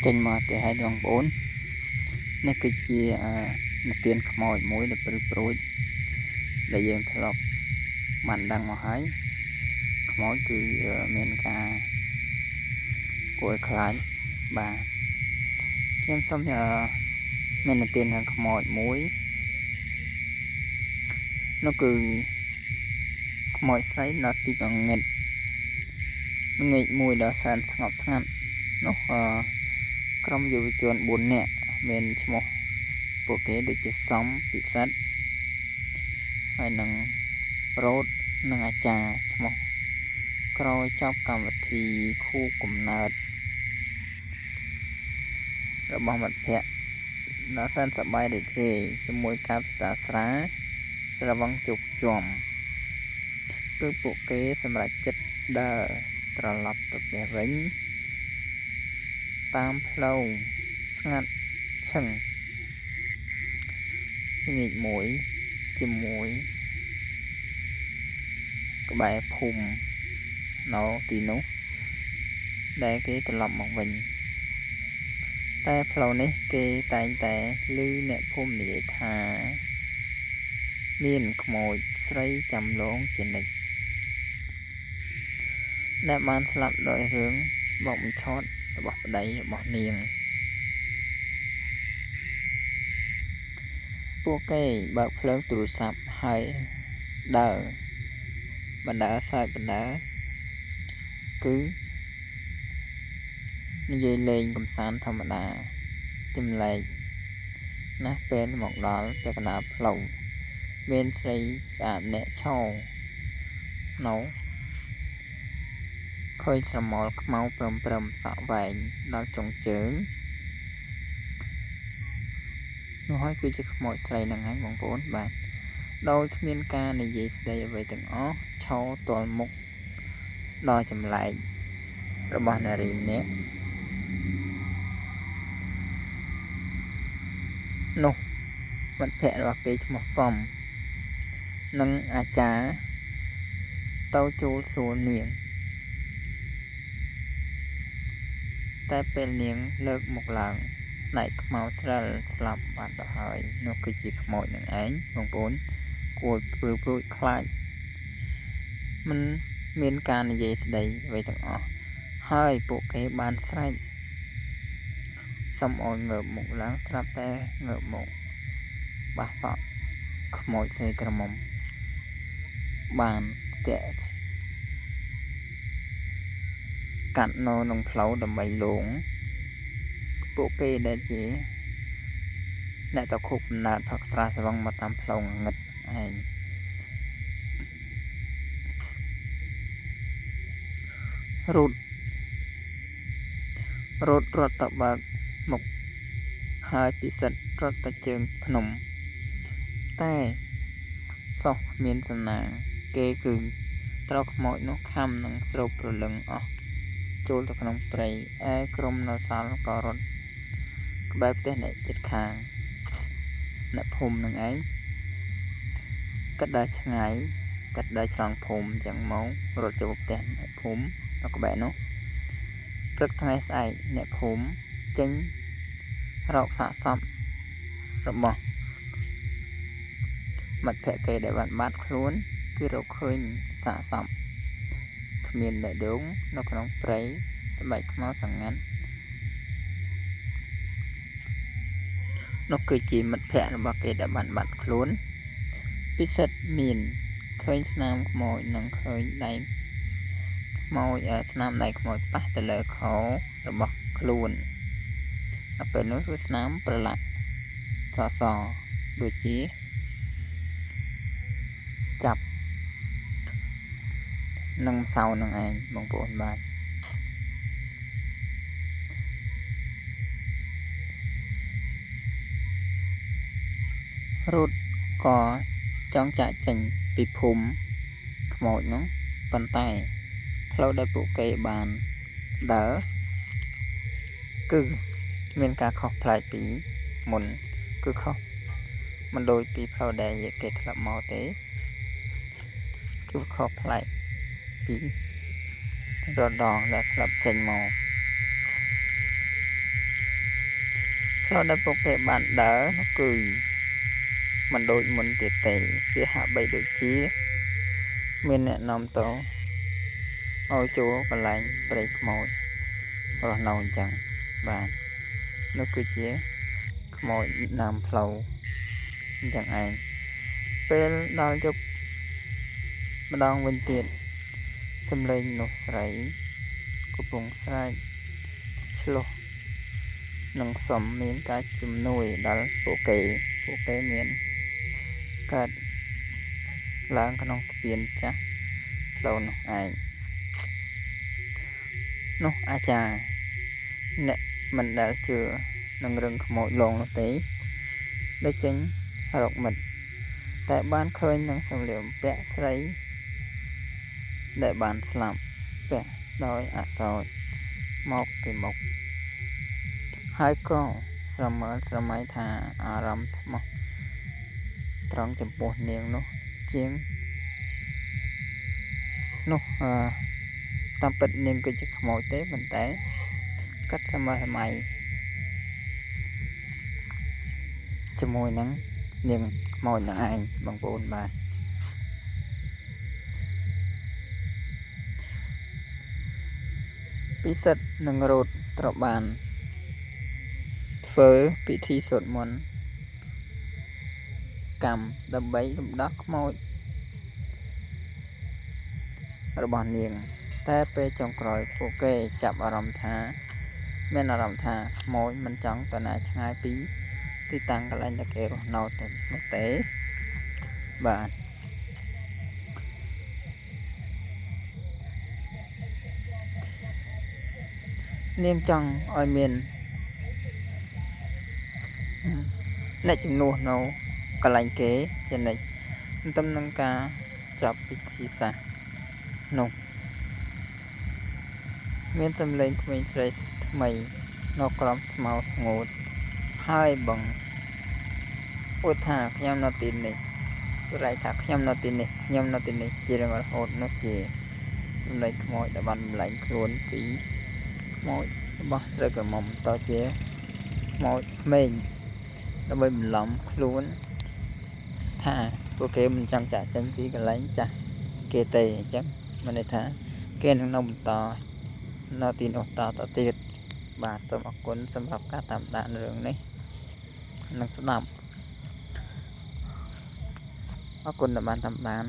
ចេញមកទៀតហើយបងប្អូននេះគឺជានិទានខ្មោចមួយដែលព្រឹកព្រួចដែលយើងធ្លាប់បានដឹងមកហើយខ្មោចគឺមានការគួរឲ្យខ្លាចបាទខ្ញុំសូមមាននិទានរឿងខ្មោចមួយនោះគឺខ្មោចស្រីនៅទីងងឹតងាកមួយដល់សែនស្ងប់ស្ងាត់នោះក្រុមយុវជន4នាក់មានឈ្មោះពួកគេដូចជាសំពិសិដ្ឋហើយនឹងរ៉ូតនិងអាចារ្យឈ្មោះក្រោយចប់កម្មវិធីខួបកំណើតរបស់មិត្តភ័ក្តិដ៏សែនសប្បាយរីករាយជាមួយការពិសាស្រាស្រវឹងជោគជ័យគឺពួកគេសម្រេចចិត្តដើរត្រឡប់ទៅផ្ទះវិញតាមផ្លូវស្ងាត់ឈឹងងាកមួយជាមួយក្បែរភូមិនៅទីនោះដែលគេត្រឡប់មកវិញតែផ្លូវនេះគេតែងតែឮអ្នកភូមិនិយាយថាមានខ្មោចស្រីចាំលងជានិច្ចដែលបានស្លាប់ដោយរឿងបោកបញ្ឆោតរបស់ប្តីរបស់នាងពួកគេបើកភ្លើងទូរស័ព្ទហើយដើរបណ្ដើសើចបណ្ដើគឺនិយាយលេងកំសាន្តធម្មតាចម្លែកណាស់ពេលមកដល់ពាក់កណ្ដាលផ្លូវមានស្រីស្អាតអ្នកឈរនៅឃើញស្រមោលខ្មៅព្រមសក់វែងដល់ចុងជើងនោះហើយគឺជាខ្មោចស្រីហ្នឹងហើយបងប្អូនបាទដោយគ្មានការនិយាយស្ដីអ្វីទាំងអស់ឈរទល់មុខដល់ចម្លែករបស់នារីម្នាក់នោះមិត្តភ័ក្តិរបស់គេឈ្មោះសំនិងអាចារ្យទៅចូលសួរនាងតែពេលនាងលើកមុខឡើងផ្នែកខ្មៅស្រិលស្លាប់បាត់ទៅហើយនោះគឺជាខ្មោចនឹងឯងបងប្អូនគួរព្រួយខ្លាចមិនមានការនិយាយស្ដីអ្វីទាំងអស់ហើយពួកគេបានស្រែកសុំឲ្យងើបមុខឡើងស្រាប់តែងើបមុខបះសក់ខ្មោចស្រីក្រមុំបានស្ទាក់កាត់នៅក្នុងផ្លូវដើម្បីលងពួកគេដែលជាអ្នកតខូបកំណើតផឹកស្រាស្វឹងមកតាមផ្លូវងងឹតឯងរត់រត់ទៅបើកមុខហើយពិសិដ្ឋរត់ទៅជើងភ្នំតែសោះមានសំណាងគេគឺត្រូវខ្មោចនោះខំនឹងស្រូបប្រលឹងអស់ចូលទៅក្នុងព្រៃឯក្រុមនៅសល់ក៏រត់ក្បែរផ្ទះអ្នកជិតខាងអ្នកភូមិនឹងឯងគិតដល់ឆ្ងាយគិតដល់ឆ្លងភូមិចឹងមករត់ចូលផ្ទះអ្នកភូមិនៅក្បែរនោះព្រឹកថ្ងៃស្អែកអ្នកភូមិចេញរកសាកសពរបស់មិត្តភក្តិគេដែលបានបាត់ខ្លួនគឺរកឃើញសាកសពគ្មានបេះដូងនៅក្នុងព្រៃស្បែកខ្មៅសង្ងាត់នោះគឺជាមិត្តភក្តិរបស់គេដែលបានបាត់ខ្លួនពិសិដ្ឋមានឃើញស្នាមខ្មោចនិងឃើញដៃខ្មោចស្នាមដៃខ្មោចប៉ះទៅលើខោរបស់ខ្លួនដល់ពេលនោះគឺស្នាមប្រឡាក់សដូចជាចាប់នឹងម្សៅនឹងឯងបងប្អូនបាទរត់ក៏ចង់ចាក់ចេញពីភូមិខ្មោចនោះប៉ុន្តែផ្លូវដែលពួកគេបានដើរគឺមានការខុសប្លែកពីមុនគឺខុសមិនដូចពីផ្លូវដែលគេធ្លាប់មកទេគឺខុសប្លែកពីរដងដែលធ្លាប់ចេញមក Rồi đây bộ kệ bạn đỡ nó cười mình đôi mình tiệt tệ kia hạ bay đôi chí mình nè nằm tổ ôi chúa còn lại break mode rồi nào chẳng bạn nó cứ chế mode nằm flow chẳng aiពេលដល់ជប់ម្ដងវិញទៀតសំឡេងនោះស្រីកំពុងស្រែកឆ្លោះនឹងសំមានការជំនួយដល់ពួកគេមានកើតឡើងក្នុងស្ពានចាស់ផ្លូវនោះឯងនោះអាចារ្យអ្នកមិនដែលជឿនឹងរឿងខ្មោចលងនោះទេដែលចេញរកមិត្តតែបានឃើញនឹងសម្លៀកបំពាក់ស្រីដែលបានស្លាប់ពាក់ដោយអសោចមកពីមុខហើយក៏ស្រមើលស្រមៃថាអារម្មណ៍ស្មោះត្រង់ចំពោះនាងនោះជាងនោះតាមពិតនាងគឺជាខ្មោចទេប៉ុន្តែកាត់សម័យជាមួយនឹងនាងខ្មោចនឹងឯងបងប្អូនបាទពិសិដ្ឋនឹងរត់ត្រូវបានធ្វើពិធីសូត្រមន្តកម្មដើម្បីរំដោះខ្មោចរបស់នាងតែពេលចុងក្រោយពួកគេចាប់អារម្មណ៍ថាមានអារម្មណ៍ថាខ្មោចមិនចង់ទៅណាឆ្ងាយពីទីតាំងកន្លែងដែលគេរស់នៅទេបាទនាងចង់ឲ្យមានអ្នកជំនួសនៅកន្លែងគេជានិច្ចទំនឹងការចាប់ពិធីសាស្ត្រនោះមានសំឡេងក្មេងស្រីថ្មីនៅក្រោមស្មៅស្ងួតហើយបងអួតថាខ្ញុំនៅទីនេះរ៉ៃថាខ្ញុំនៅទីនេះជារៀងរហូតនោះជាសំឡេងខ្មោចដែលបានបំលែងខ្លួនពីខ្មោចរបស់ស្រីក្រមុំតជាខ្មោចក្មេងដើម្បីបន្លំខ្លួនថាពួកគេមិនចង់ចាក់ចេញពីកន្លែងចាស់គេទេអញ្ចឹងមានន័យថាគេនឹងនៅបន្តនៅទីនោះតទៅទៀតបាទសូមអរគុណសម្រាប់ការតាមដានរឿងនេះនិងស្ដាប់អរគុណដែលបានតាមដាន